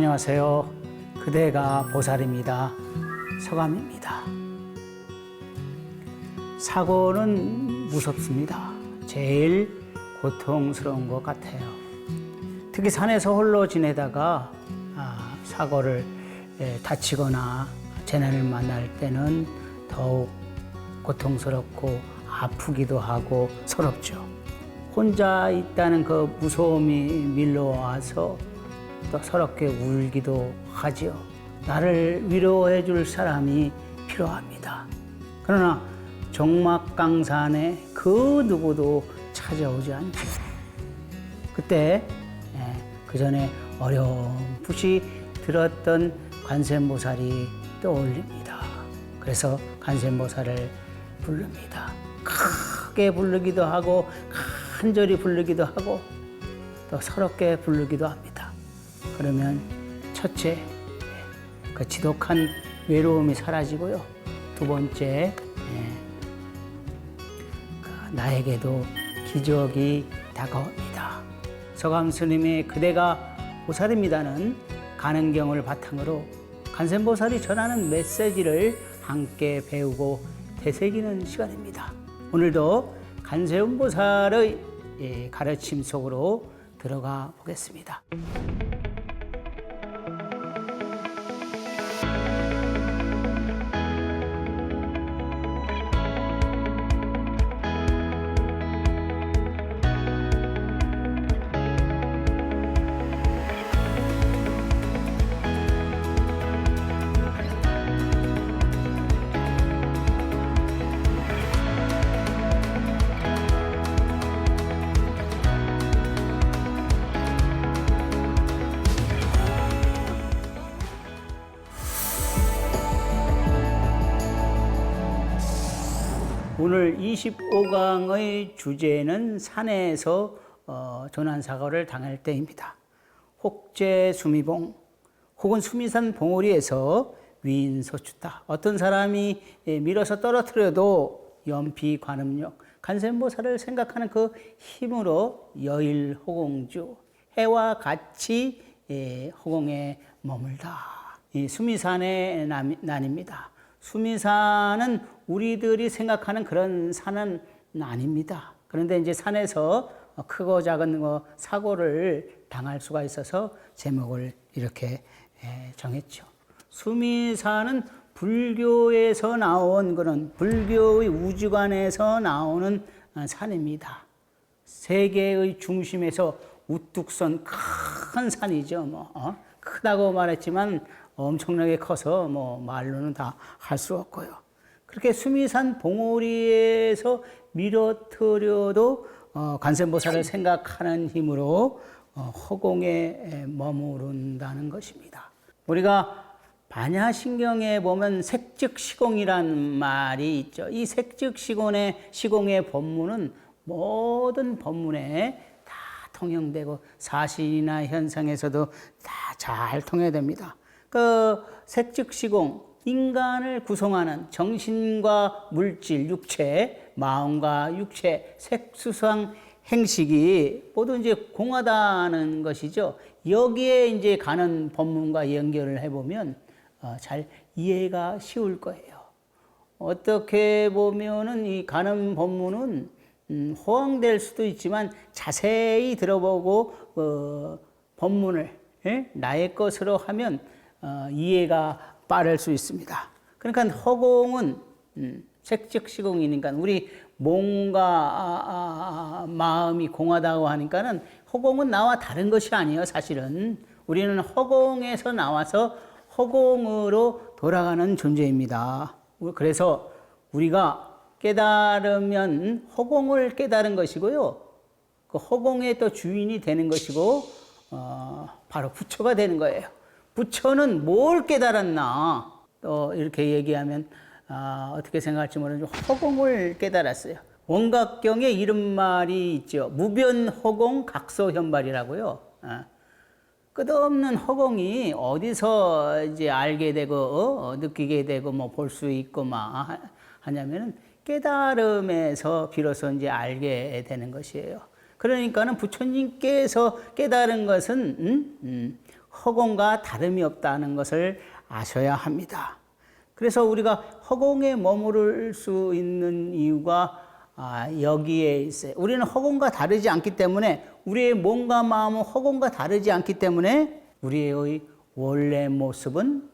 안녕하세요. 그대가 보살입니다. 서감입니다. 사고는 무섭습니다. 제일 고통스러운 것 같아요. 특히 산에서 홀로 지내다가 사고를 다치거나 재난을 만날 때는 더욱 고통스럽고 아프기도 하고 서럽죠. 혼자 있다는 그 무서움이 밀려와서 또 서럽게 울기도 하지요. 나를 위로해 줄 사람이 필요합니다. 그러나 정막강산에 그 누구도 찾아오지 않죠. 그때 그 전에 어렴풋이 들었던 관세음보살이 떠올립니다. 그래서 관세음보살을 부릅니다. 크게 부르기도 하고 간절히 부르기도 하고 또 서럽게 부르기도 합니다. 그러면 첫째, 그 지독한 외로움이 사라지고요. 두 번째, 나에게도 기적이 다가옵니다. 서감 스님의 그대가 보살입니다는 가능경을 바탕으로 관세음보살이 전하는 메시지를 함께 배우고 되새기는 시간입니다. 오늘도 관세음보살의 가르침 속으로 들어가 보겠습니다. 오늘 25강의 주제는 산에서 조난사고를 당할 때입니다. 혹제 수미봉 혹은 수미산 봉우리에서 위인소추다. 어떤 사람이 밀어서 떨어뜨려도 연피 관음력, 관세음보살을 생각하는 그 힘으로 여일호공주, 해와 같이 호공에 머물다. 이 수미산의 난입니다. 수미산은 우리들이 생각하는 그런 산은 아닙니다. 그런데 이제 산에서 크고 작은 사고를 당할 수가 있어서 제목을 이렇게 정했죠. 수미산은 불교에서 나온 그런 불교의 우주관에서 나오는 산입니다. 세계의 중심에서 우뚝 선 큰 산이죠. 크다고 말했지만 엄청나게 커서 말로는 다 할 수 없고요. 그렇게 수미산 봉우리에서 밀어뜨려도 관세음보살을 생각하는 힘으로 허공에 머무른다는 것입니다. 우리가 반야신경에 보면 색즉시공이란 말이 있죠. 이 색즉시공의 법문은 모든 법문에 다 통용되고 사실이나 현상에서도 다 잘 통해됩니다. 그 색즉시공, 인간을 구성하는 정신과 물질, 육체, 마음과 육체, 색수상 행식이 모두 이제 공하다는 것이죠. 여기에 이제 가는 법문과 연결을 해보면 잘 이해가 쉬울 거예요. 어떻게 보면은 이 가는 법문은 호황될 수도 있지만 자세히 들어보고 법문을 나의 것으로 하면 이해가 빠를 수 있습니다. 그러니까 허공은 색즉시공이니까 우리 몸과 마음이 공하다고 하니까는 허공은 나와 다른 것이 아니에요. 사실은 우리는 허공에서 나와서 허공으로 돌아가는 존재입니다. 그래서 우리가 깨달으면 허공을 깨달은 것이고요. 그 허공의 또 주인이 되는 것이고 바로 부처가 되는 거예요. 부처는 뭘 깨달았나? 또 이렇게 얘기하면 어떻게 생각할지 모르지만 허공을 깨달았어요. 원각경에 이런 말이 있죠. 무변허공 각소현발이라고요. 끝없는 허공이 어디서 이제 알게 되고 느끼게 되고 볼 수 있고 하냐면은 깨달음에서 비로소 이제 알게 되는 것이에요. 그러니까는 부처님께서 깨달은 것은 허공과 다름이 없다는 것을 아셔야 합니다. 그래서 우리가 허공에 머무를 수 있는 이유가 여기에 있어요. 우리는 허공과 다르지 않기 때문에, 우리의 몸과 마음은 허공과 다르지 않기 때문에 우리의 원래 모습은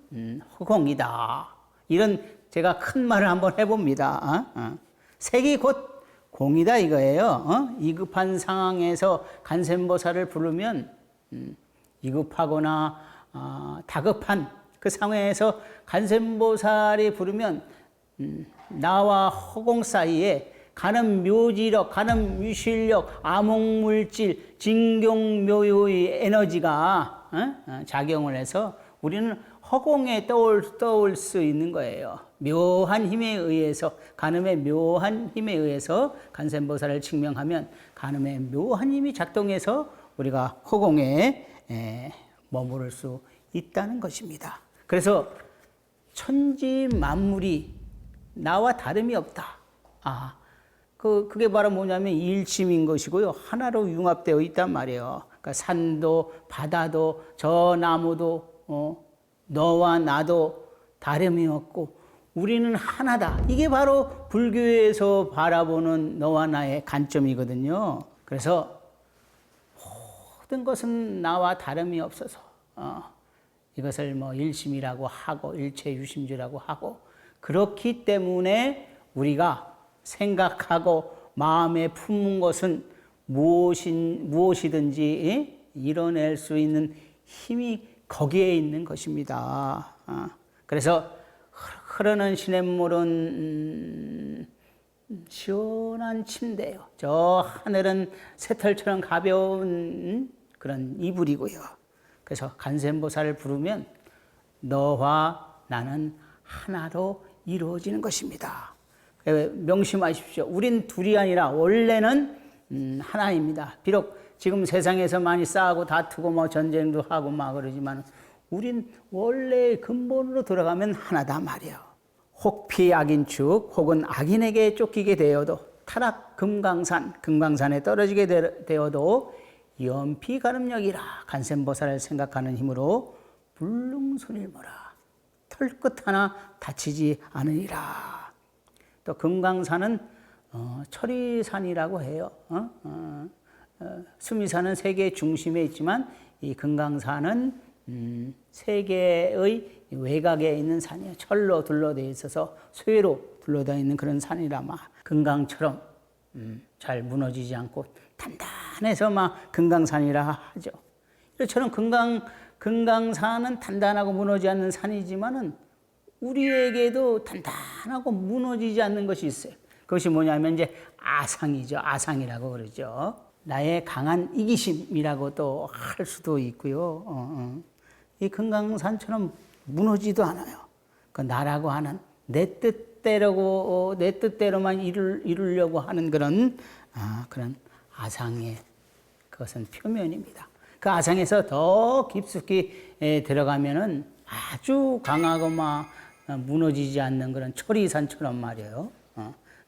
허공이다. 이런 제가 큰 말을 한번 해봅니다. 색이 곧 공이다 이거예요. 이급한 상황에서 간센보살을 부르면 이급하거나 다급한 그 상황에서 간센보살이 부르면 나와 허공 사이에 가는 묘지력, 가는 유실력, 암흑물질, 진경묘의 에너지가 작용을 해서 우리는 허공에 떠올 수 있는 거예요. 묘한 힘에 의해서, 간음의 묘한 힘에 의해서 간센보살을 칭명하면 간음의 묘한 힘이 작동해서 우리가 허공에 머무를 수 있다는 것입니다. 그래서 천지 만물이 나와 다름이 없다. 그게 바로 뭐냐면 일심인 것이고요. 하나로 융합되어 있단 말이에요. 그러니까 산도, 바다도, 저 나무도, 너와 나도 다름이 없고 우리는 하나다. 이게 바로 불교에서 바라보는 너와 나의 관점이거든요. 그래서 모든 것은 나와 다름이 없어서 이것을 뭐 일심이라고 하고 일체유심주라고 하고, 그렇기 때문에 우리가 생각하고 마음에 품은 것은 무엇이든지 이뤄낼 수 있는 힘이 거기에 있는 것입니다. 그래서 흐르는 시냇물은 시원한 침대요. 저 하늘은 새털처럼 가벼운 그런 이불이고요. 그래서 간센보살을 부르면 너와 나는 하나로 이루어지는 것입니다. 명심하십시오. 우린 둘이 아니라 원래는 하나입니다. 비록 지금 세상에서 많이 싸우고 다투고 뭐 전쟁도 하고 막 그러지만 우린 원래 근본으로 돌아가면 하나다 말이에요. 혹피 악인축 혹은 악인에게 쫓기게 되어도 타락 금강산에 떨어지게 되어도 연피 가름력이라 간센보살을 생각하는 힘으로 불능손일모라 털끝 하나 다치지 않으리라. 또 금강산은 철이산이라고 해요. 수미산은 세계 중심에 있지만 이 금강산은 세계의 외곽에 있는 산이에요. 철로 둘러되어 있어서 쇠로 둘러되어 있는 그런 산이라 금강처럼 잘 무너지지 않고 단단해서 금강산이라 하죠. 이처럼 금강산은 단단하고 무너지지 않는 산이지만은 우리에게도 단단하고 무너지지 않는 것이 있어요. 그것이 뭐냐면 이제 아상이죠. 아상이라고 그러죠. 나의 강한 이기심이라고 또 할 수도 있고요. 이 금강산처럼 무너지도 않아요. 그 나라고 하는 내 뜻대로만 이루려고 하는 그런 아상의 그것은 표면입니다. 그 아상에서 더 깊숙이 들어가면은 아주 강하고 무너지지 않는 그런 철이산처럼 말이에요.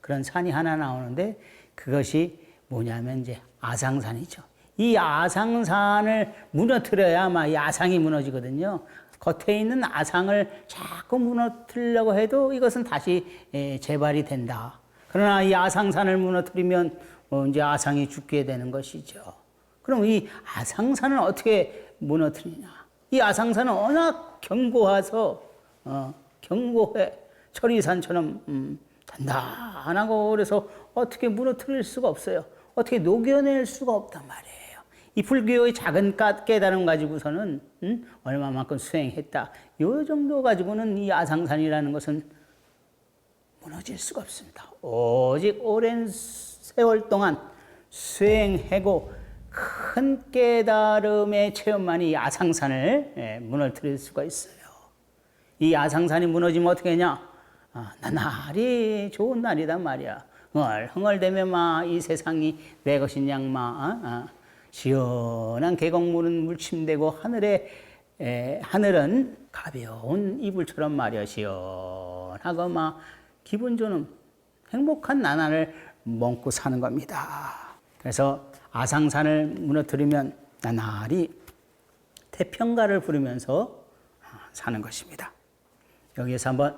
그런 산이 하나 나오는데 그것이 뭐냐면 이제 아상산이죠. 이 아상산을 무너뜨려야 이 아상이 무너지거든요. 겉에 있는 아상을 자꾸 무너뜨리려고 해도 이것은 다시 재발이 된다. 그러나 이 아상산을 무너뜨리면 이제 아상이 죽게 되는 것이죠. 그럼 이 아상산을 어떻게 무너뜨리냐? 이 아상산은 워낙 견고해서 견고해 철이산처럼 단단하고 그래서 어떻게 무너뜨릴 수가 없어요. 어떻게 녹여낼 수가 없단 말이에요. 이 불교의 작은 깨달음 가지고서는 얼마만큼 수행했다. 요 정도 가지고는 이 아상산이라는 것은 무너질 수가 없습니다. 오직 오랜 세월 동안 수행하고 큰 깨달음의 체험만이 이 아상산을 무너뜨릴 수가 있어요. 이 아상산이 무너지면 어떻게 하냐? 날이 좋은 날이단 말이야. 흥얼대며 이 세상이 내 것인 양 시원한 계곡물은 물침되고 하늘은 가벼운 이불처럼 말이야. 시원하고 기분 좋은 행복한 나날을 먹고 사는 겁니다. 그래서 아상산을 무너뜨리면 나날이 태평가를 부르면서 사는 것입니다. 여기에서 한번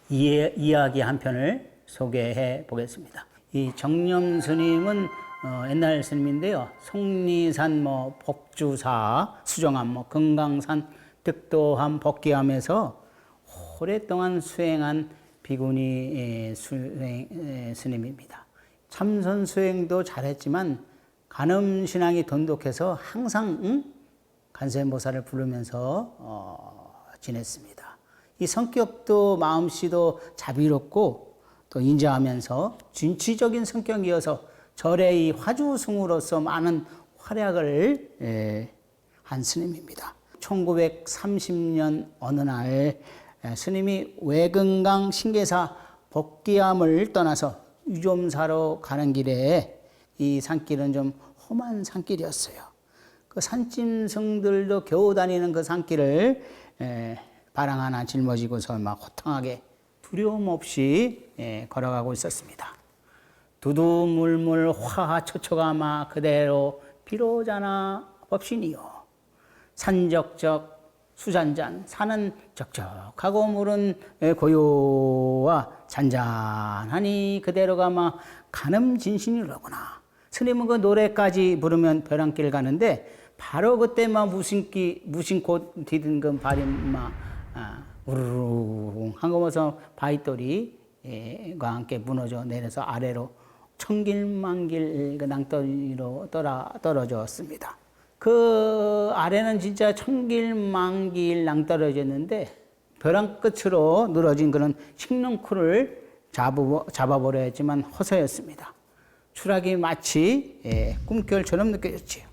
이야기 한 편을 소개해 보겠습니다. 이 정념 스님은 옛날 스님인데요. 속리산 법주사, 수정암 금강산 득도함 법기암에서 오랫동안 수행한 비구니 스님입니다. 참선 수행도 잘했지만 간음신앙이 돈독해서 항상 관세음보살을 부르면서 지냈습니다. 이 성격도 마음씨도 자비롭고 또 인자하면서 진취적인 성격이어서 절의 이 화주승으로서 많은 활약을 한 스님입니다. 1930년 어느 날 스님이 외금강 신계사 법기암을 떠나서 유좀사로 가는 길에 이 산길은 좀 험한 산길이었어요. 그 산짐승들도 겨우 다니는 그 산길을 바랑 하나 짊어지고서 막 호탕하게 두려움 없이 걸어가고 있었습니다. 두두물물 화하초초가 막 그대로 비로자나 법신이요. 산적적 수잔잔 산은 적적하고 물은 고요와 잔잔하니 그대로가 막 간음진신이로구나. 스님은 그 노래까지 부르면 벼랑길 가는데 바로 그때 막 무심코 디든 발이 막 우르르 한거면서 바위돌이와 함께 무너져 내려서 아래로 천길만길 그 낭떠러지로 떨어졌습니다. 그 아래는 진짜 천길만길 낭떠러졌는데 벼랑 끝으로 늘어진 그런 식렁쿨을 잡아보려 했지만 허서였습니다. 추락이 마치 꿈결처럼 느껴졌지요.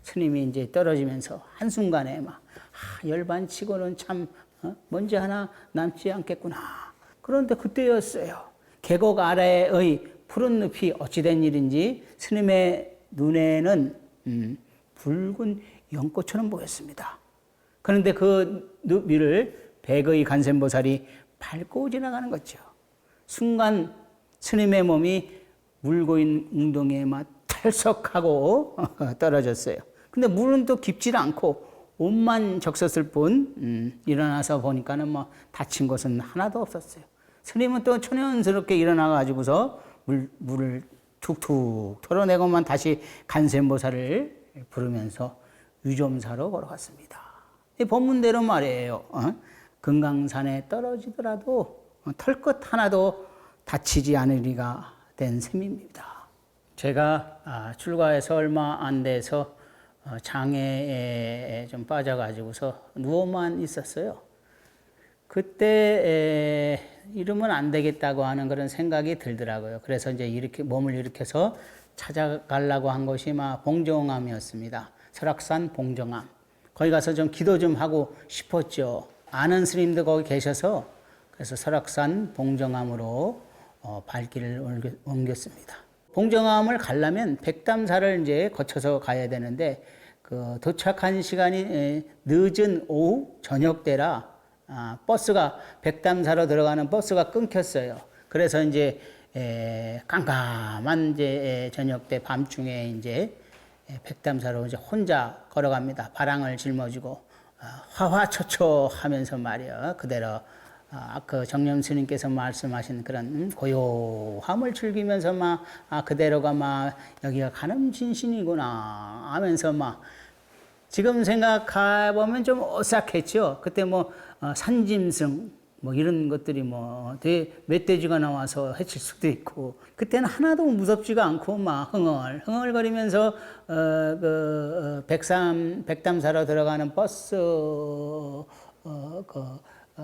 스님이 이제 떨어지면서 한순간에 막 열반치고는 참 먼지 하나 남지 않겠구나. 그런데 그때였어요. 계곡 아래의 푸른 늪이 어찌된 일인지 스님의 눈에는 붉은 연꽃처럼 보였습니다. 그런데 그 늪 위를 백의 관세음보살이 밟고 지나가는 거죠. 순간 스님의 몸이 물고 있는 웅덩이에 막 털썩하고 떨어졌어요. 근데 물은 또 깊지 않고 옷만 적셨을 뿐 일어나서 보니까는 뭐 다친 것은 하나도 없었어요. 스님은 또 초연스럽게 일어나가지고서 물을 툭툭 털어내고만 다시 관세음보살을 부르면서 유좀사로 걸어갔습니다. 이 본문대로 말이에요. 금강산에 떨어지더라도 털끝 하나도 다치지 않으리가 된 셈입니다. 제가 출가해서 얼마 안 돼서 장애에 좀 빠져가지고서 누워만 있었어요. 그때 이러면 안 되겠다고 하는 그런 생각이 들더라고요. 그래서 이제 이렇게 몸을 일으켜서 찾아가려고 한 곳이 막 봉정암이었습니다. 설악산 봉정암. 거기 가서 좀 기도 좀 하고 싶었죠. 아는 스님도 거기 계셔서 그래서 설악산 봉정암으로 발길을 옮겼습니다. 봉정암을 가려면 백담사를 이제 거쳐서 가야 되는데 그 도착한 시간이 늦은 오후 저녁 때라 버스가 백담사로 들어가는 버스가 끊겼어요. 그래서 이제 깜깜한 이제 저녁 때 밤중에 이제 백담사로 이제 혼자 걸어갑니다. 바랑을 짊어지고 화화초초 하면서 말이요. 그대로 그 정념 스님께서 말씀하신 그런 고요함을 즐기면서 막 그대로가 막 여기가 간음진신이구나 하면서 막 지금 생각해 보면 좀 오싹했죠. 그때 뭐 산짐승 뭐 이런 것들이 뭐 멧돼지가 나와서 해칠 수도 있고 그때는 하나도 무섭지가 않고 막 흥얼거리면서 백담사로 들어가는 버스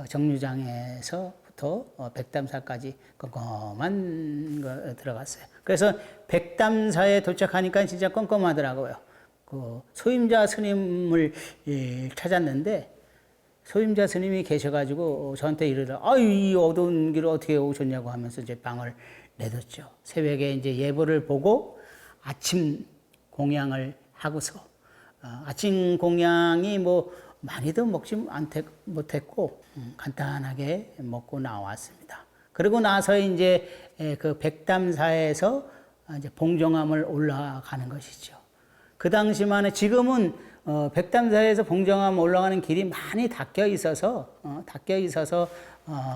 정류장에서부터 백담사까지 껌껌한 거 들어갔어요. 그래서 백담사에 도착하니까 진짜 껌껌하더라고요. 그 소임자 스님을 찾았는데 소임자 스님이 계셔가지고 저한테 이러더라. 이 어두운 길을 어떻게 오셨냐고 하면서 이제 방을 내뒀죠. 새벽에 이제 예보를 보고 아침 공양을 하고서 아침 공양이 뭐 많이도 먹지 못했고 간단하게 먹고 나왔습니다. 그리고 나서 이제 그 백담사에서 이제 봉정암을 올라가는 것이죠. 그 당시만에 지금은 백담사에서 봉정암 올라가는 길이 많이 닦여 있어서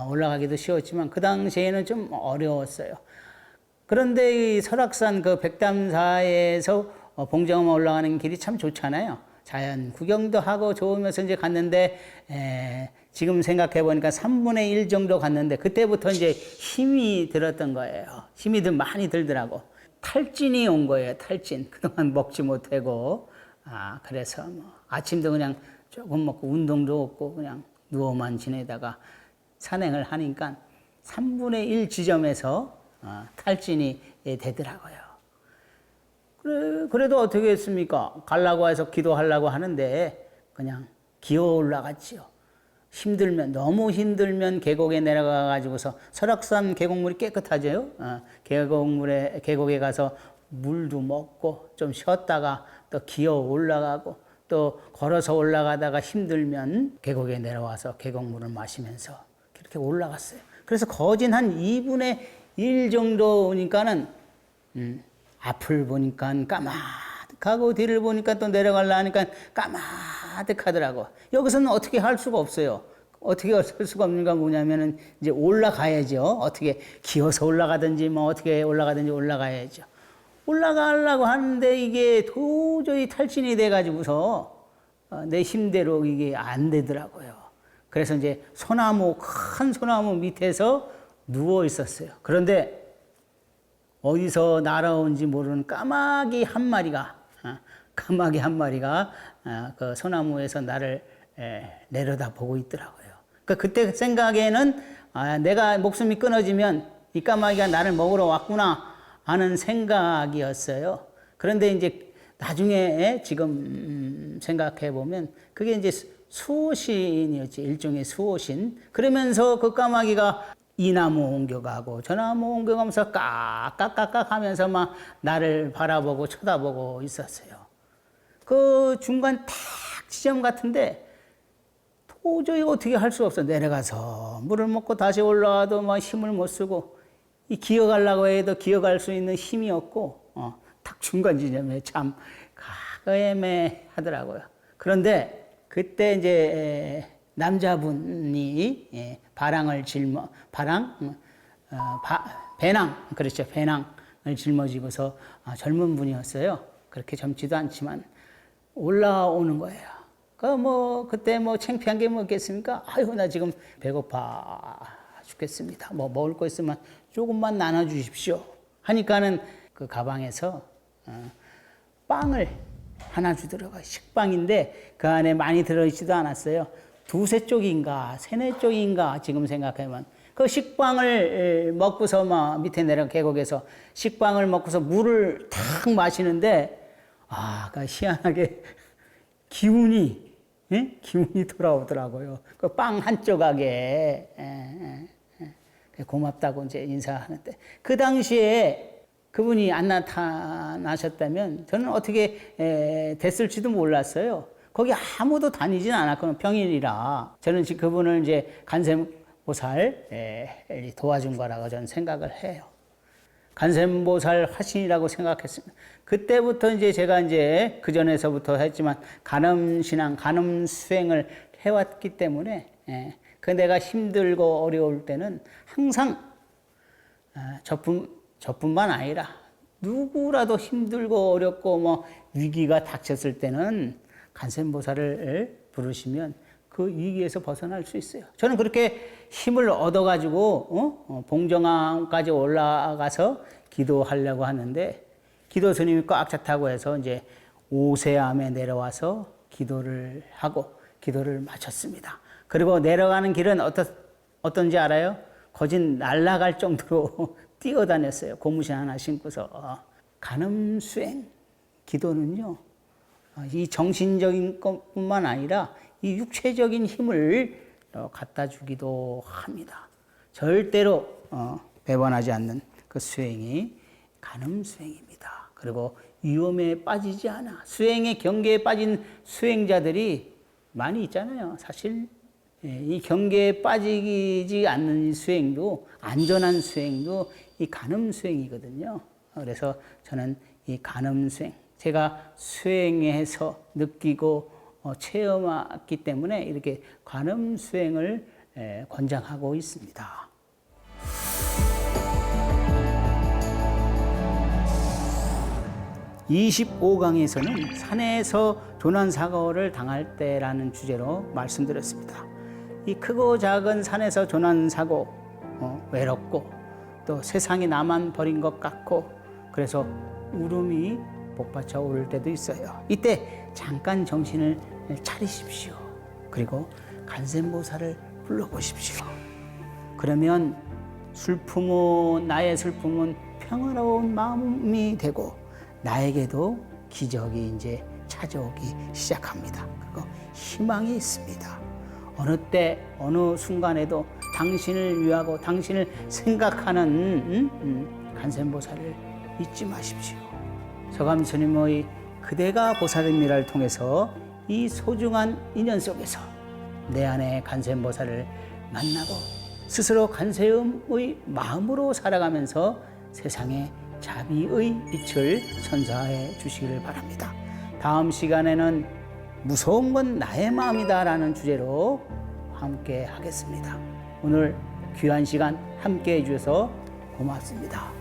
올라가기도 쉬웠지만 그 당시에는 좀 어려웠어요. 그런데 이 설악산 그 백담사에서 봉정암 올라가는 길이 참 좋잖아요. 자연 구경도 하고 좋으면서 이제 갔는데, 지금 생각해 보니까 3분의 1 정도 갔는데, 그때부터 이제 힘이 들었던 거예요. 힘이 많이 들더라고. 탈진이 온 거예요, 탈진. 그동안 먹지 못하고. 그래서 뭐 아침도 그냥 조금 먹고 운동도 없고 그냥 누워만 지내다가 산행을 하니까 3분의 1 지점에서 탈진이 되더라고요. 그래도 어떻게 했습니까? 가려고 해서 기도하려고 하는데 그냥 기어 올라갔지요. 너무 힘들면 계곡에 내려가 가지고서 설악산 계곡물이 깨끗하죠. 계곡에 가서 물도 먹고 좀 쉬었다가 또 기어 올라가고 또 걸어서 올라가다가 힘들면 계곡에 내려와서 계곡물을 마시면서 그렇게 올라갔어요. 그래서 거진 한 2분의 1 정도 오니까는 앞을 보니까 까마득하고 뒤를 보니까 또 내려가려 하니까 까마득하더라고. 여기서는 어떻게 할 수가 없어요. 어떻게 할 수가 없는가 뭐냐면은 이제 올라가야죠. 어떻게 기어서 올라가든지 뭐 어떻게 올라가든지 올라가야죠. 올라가려고 하는데 이게 도저히 탈진이 돼가지고서 내 힘대로 이게 안 되더라고요. 그래서 이제 큰 소나무 밑에서 누워 있었어요. 그런데 어디서 날아온지 모르는 까마귀 한 마리가 그 소나무에서 나를 내려다보고 있더라고요. 그러니까 그때 생각에는 내가 목숨이 끊어지면 이 까마귀가 나를 먹으러 왔구나 하는 생각이었어요. 그런데 이제 나중에 지금 생각해 보면 그게 이제 수호신이었지, 일종의 수호신. 그러면서 그 까마귀가 이 나무 옮겨가고 저 나무 옮겨가면서 깍깍깍깍 하면서 막 나를 바라보고 쳐다보고 있었어요. 그 중간 탁 지점 같은데 도저히 어떻게 할 수 없어. 내려가서 물을 먹고 다시 올라와도 막 힘을 못 쓰고 이 기어가려고 해도 기어갈 수 있는 힘이 없고 딱 중간 지점에 참 애매하더라고요. 그런데 그때 이제 남자분이 배낭을 짊어지고서 젊은 분이었어요. 그렇게 젊지도 않지만 올라오는 거예요. 그때 창피한 게 뭐겠습니까? 아유, 나 지금 배고파 죽겠습니다. 먹을 거 있으면 조금만 나눠주십시오. 하니까는 그 가방에서 빵을 하나 주더라고요. 식빵인데 그 안에 많이 들어있지도 않았어요. 2-3 쪽인가 3-4 쪽인가 지금 생각하면 그 식빵을 먹고서 밑에 내려 계곡에서 식빵을 먹고서 물을 탁 마시는데 그 희한하게 기운이 돌아오더라고요. 그 빵 한 조각에 고맙다고 이제 인사하는데 그 당시에 그분이 안 나타나셨다면 저는 어떻게 됐을지도 몰랐어요. 거기 아무도 다니진 않았거든요. 평일이라. 저는 지금 그분을 이제 간세보살 도와준 거라고 저는 생각을 해요. 간세보살 화신이라고 생각했습니다. 그때부터 이제 제가 이제 그 전에서부터 했지만 간음신앙, 간음수행을 해왔기 때문에 그 내가 힘들고 어려울 때는 항상 저뿐만 아니라 누구라도 힘들고 어렵고 위기가 닥쳤을 때는 간센보살을 부르시면 그 위기에서 벗어날 수 있어요. 저는 그렇게 힘을 얻어가지고 봉정암까지 올라가서 기도하려고 하는데 기도 스님이 꽉 찼다고 해서 이제 오세암에 내려와서 기도를 하고 기도를 마쳤습니다. 그리고 내려가는 길은 어떤지 알아요? 거진 날아갈 정도로 뛰어다녔어요. 고무신 하나 신고서. 간음수행 기도는요, 이 정신적인 것뿐만 아니라 이 육체적인 힘을 갖다 주기도 합니다. 절대로 배반하지 않는 그 수행이 간음수행입니다. 그리고 위험에 빠지지 않아. 수행의 경계에 빠진 수행자들이 많이 있잖아요. 사실 이 경계에 빠지지 않는 수행도, 안전한 수행도 이 간음수행이거든요. 그래서 저는 이 간음수행, 제가 수행해서 느끼고 체험했기 때문에 이렇게 관음 수행을 권장하고 있습니다. (25강에서는) 산에서 조난사고를 당할 때라는 주제로 말씀드렸습니다. 이 크고 작은 산에서 조난사고, 외롭고 또 세상이 나만 버린 것 같고 그래서 울음이 복받쳐 오를 때도 있어요. 이때 잠깐 정신을 차리십시오. 그리고 간센보살을 불러보십시오. 그러면 나의 슬픔은 평화로운 마음이 되고 나에게도 기적이 이제 찾아오기 시작합니다. 그리고 희망이 있습니다. 어느 때 어느 순간에도 당신을 위하고 당신을 생각하는 간센보살을 잊지 마십시오. 서감 스님의 그대가 보살입니다를 통해서 이 소중한 인연 속에서 내 안에 간센보살을 만나고 스스로 간세음의 마음으로 살아가면서 세상에 자비의 빛을 선사해 주시기를 바랍니다. 다음 시간에는 무서운 건 나의 마음이다 라는 주제로 함께 하겠습니다. 오늘 귀한 시간 함께 해주셔서 고맙습니다.